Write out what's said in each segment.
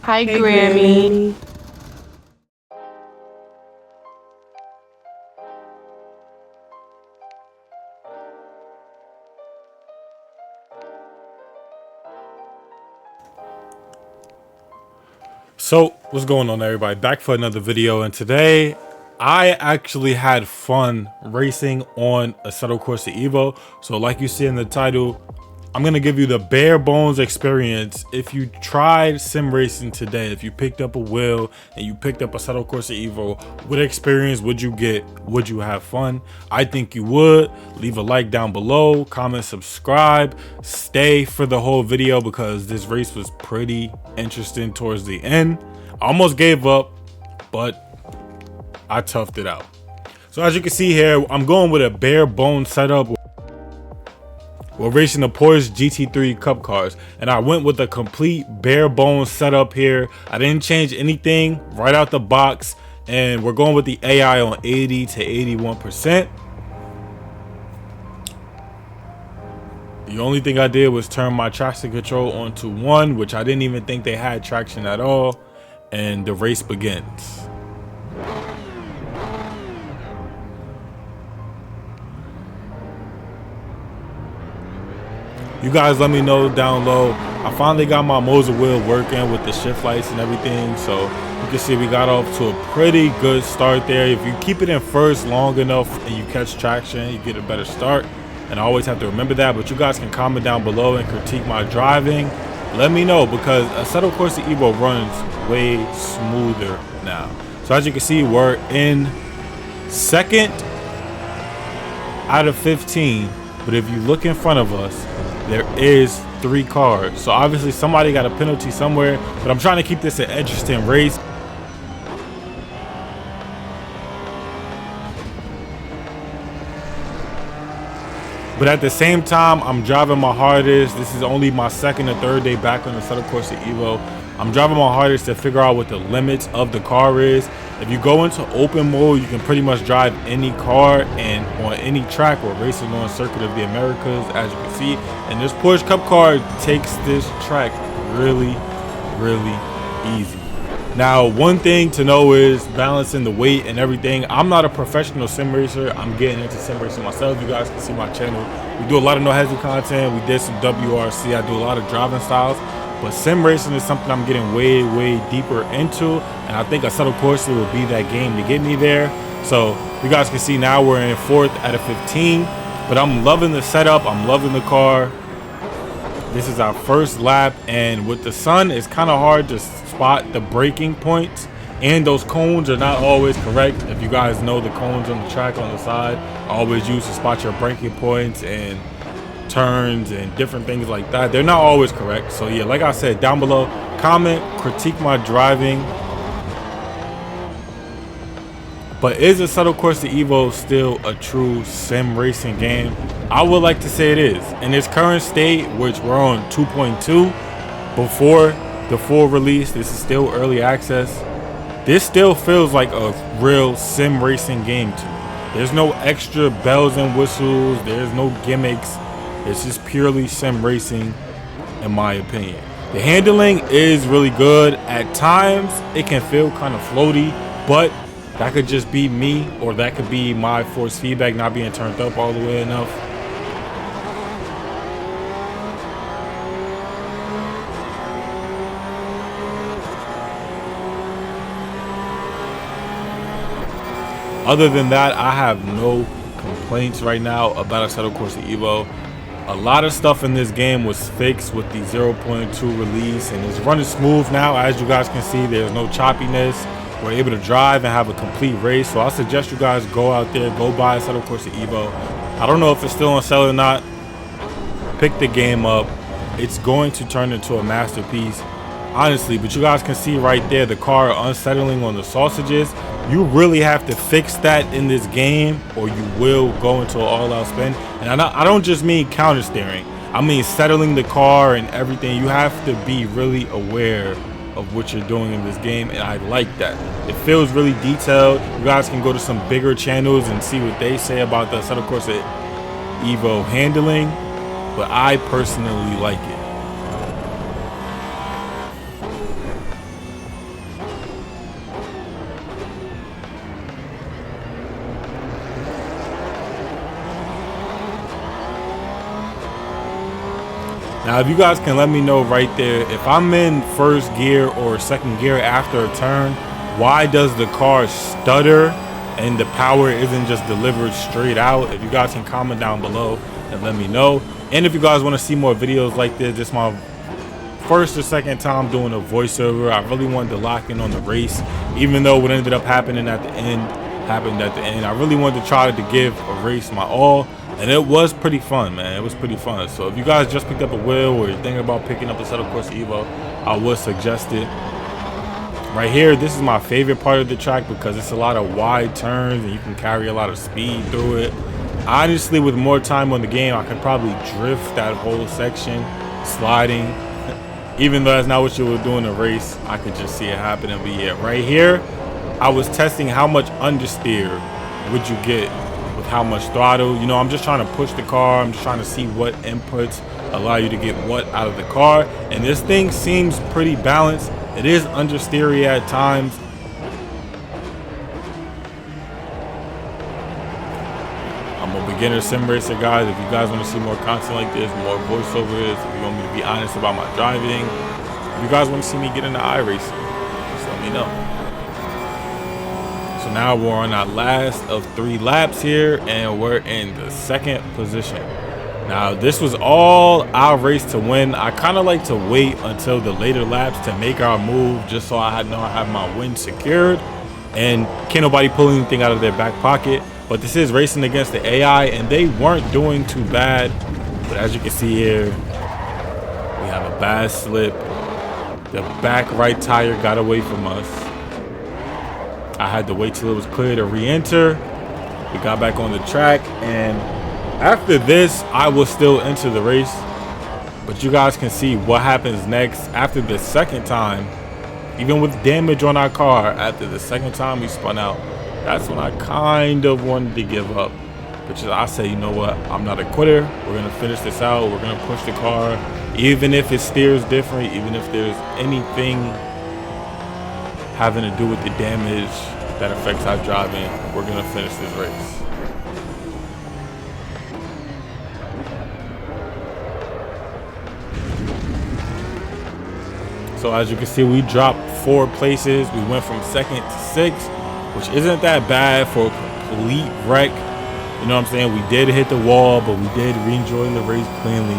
Hi, Grammy. So what's going on, everybody? Back for another video, and today I actually had fun racing on Assetto Corsa EVO. So like you see in the title, I'm gonna give you the bare bones experience. If you tried sim racing today, if you picked up a wheel and you picked up Assetto Corsa EVO, what experience would you get? Would you have fun? I think you would. Leave a like down below, comment, subscribe, stay for the whole video because this race was pretty interesting towards the end. I almost gave up, but I toughed it out. So as you can see here, I'm going with a bare bones setup. We're racing the Porsche GT3 Cup cars, and I went with a complete bare bones setup here. I didn't change anything right out the box, and we're going with the AI on 80 to 81%. The only thing I did was turn my traction control onto 1, which I didn't even think they had traction at all, and the race begins. You guys let me know down low. I finally got my Moza wheel working with the shift lights and everything. So you can see we got off to a pretty good start there. If you keep it in first long enough and you catch traction, you get a better start. And I always have to remember that. But you guys can comment down below and critique my driving. Let me know, because Assetto Corsa EVO runs way smoother now. So as you can see, we're in second out of 15. But if you look in front of us, there is 3 cars. So obviously somebody got a penalty somewhere, but I'm trying to keep this an interesting race. But at the same time, I'm driving my hardest. This is only my second or third day back on the Assetto Corsa EVO. I'm driving my hardest to figure out what the limits of the car is. If you go into open mode, you can pretty much drive any car and on any track. We're racing on Circuit of the Americas, as you can see. And this Porsche Cup car takes this track really, really easy. Now, one thing to know is balancing the weight and everything. I'm not a professional sim racer. I'm getting into sim racing myself. You guys can see my channel. We do a lot of no hazard content. We did some WRC. I do a lot of driving styles. But sim racing is something I'm getting way, way deeper into. And I think Assetto Corsa will be that game to get me there. So you guys can see now we're in 4th out of 15. But I'm loving the setup. I'm loving the car. This is our first lap. And with the sun, it's kind of hard to spot the braking points. And those cones are not always correct. If you guys know the cones on the track on the side, always use to spot your braking points and turns and different things like that. They're not always correct. So yeah, like I said, down below, comment, critique my driving. But is Assetto Corsa EVO still a true sim racing game? I would like to say it is. In its current state, which we're on 2.2, before the full release, this is still early access. This still feels like a real sim racing game to me. There's no extra bells and whistles. There's no gimmicks. It's just purely sim racing, in my opinion. The handling is really good. At times, it can feel kind of floaty, but that could just be me, or that could be my force feedback not being turned up all the way enough. Other than that, I have no complaints right now about Assetto Corsa EVO. A lot of stuff in this game was fixed with the 0.2 release, and it's running smooth now. As you guys can see, there's no choppiness. We're able to drive and have a complete race. So I suggest you guys go out there, go buy Assetto Corsa EVO. I don't know if it's still on sale or not. Pick the game up. It's going to turn into a masterpiece, honestly. But you guys can see right there the car unsettling on the sausages. You really have to fix that in this game, or you will go into an all-out spin. And I don't just mean counter steering. I mean settling the car and everything. You have to be really aware of what you're doing in this game, and I like that. It feels really detailed. You guys can go to some bigger channels and see what they say about the Assetto Corsa EVO handling, but I personally like it. Now, if you guys can let me know right there, if I'm in first gear or second gear after a turn, why does the car stutter and the power isn't just delivered straight out? If you guys can comment down below and let me know. And if you guys want to see more videos like this is my first or second time doing a voiceover. I really wanted to lock in on the race, even though what ended up happening at the end happened at the end. I really wanted to try to give a race my all, and it was pretty fun, man. It was pretty fun. So if you guys just picked up a wheel or you're thinking about picking up a Assetto Corsa EVO, I would suggest it. Right here, this is my favorite part of the track because it's a lot of wide turns and you can carry a lot of speed through it. Honestly, with more time on the game, I could probably drift that whole section, sliding. Even though that's not what you would do in a race, I could just see it happening. But yeah, right here, I was testing how much understeer would you get with how much throttle. You know, I'm just trying to push the car. I'm just trying to see what inputs allow you to get what out of the car. And this thing seems pretty balanced. It is understeery at times. I'm a beginner sim racer, guys. If you guys want to see more content like this, more voiceovers, if you want me to be honest about my driving, if you guys want to see me get into iRacing, just let me know. So now we're on our last of 3 laps here, and we're in the 2nd position. Now, this was all our race to win. I kind of like to wait until the later laps to make our move, just so I know I have my win secured and can't nobody pull anything out of their back pocket. But this is racing against the AI, and they weren't doing too bad. But as you can see here, we have a bad slip. The back right tire got away from us. I had to wait till it was clear to re-enter. We got back on the track, and after this, I will still enter the race. But you guys can see what happens next after the 2nd time. Even with damage on our car, after the 2nd time we spun out, that's when I kind of wanted to give up. But I say, you know what? I'm not a quitter. We're going to finish this out. We're going to push the car. Even if it steers different, even if there's anything having to do with the damage that affects our driving, we're going to finish this race. So as you can see, we dropped 4 places. We went from 2nd to 6th. Which isn't that bad for a complete wreck. You know what I'm saying? We did hit the wall, but we did re-enjoy the race cleanly.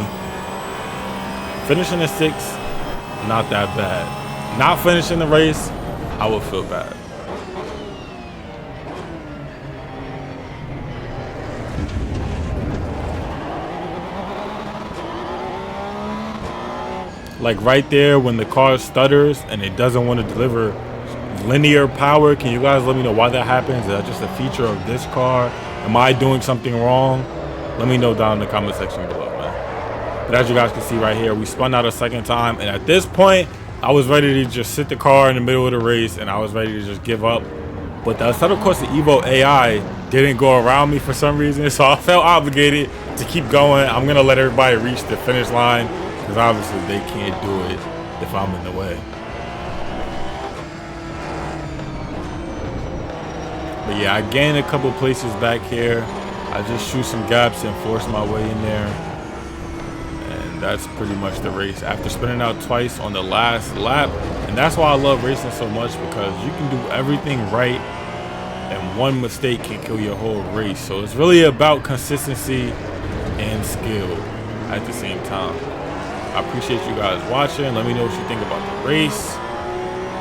Finishing the 6th, not that bad. Not finishing the race, I would feel bad. Like right there, when the car stutters and it doesn't want to deliver linear power, can you guys let me know why that happens? Is that just a feature of this car? Am I doing something wrong? Let me know down in the comment section below, man. But as you guys can see right here, we spun out a 2nd time, and at this point I was ready to just sit the car in the middle of the race, and I was ready to just give up. But the Assetto Corsa EVO AI didn't go around me for some reason, so I felt obligated to keep going. I'm gonna let everybody reach the finish line because obviously they can't do it if I'm in the way. But yeah, I gained a couple places back here. I just shoot some gaps and force my way in there. And that's pretty much the race. After spinning out twice on the last lap. And that's why I love racing so much, because you can do everything right and one mistake can kill your whole race. So it's really about consistency and skill at the same time. I appreciate you guys watching. Let me know what you think about the race.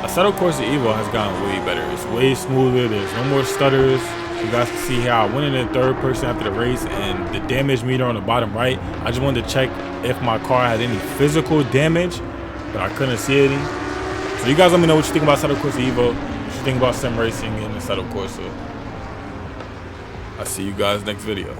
Assetto Corsa EVO has gotten way better. It's way smoother. There's no more stutters. You guys can see how I went in 3rd person after the race, and the damage meter on the bottom right, I just wanted to check if my car had any physical damage, but I couldn't see any. So you guys let me know what you think about Assetto Corsa EVO, what you think about sim racing and Assetto Corsa. I'll see you guys next video.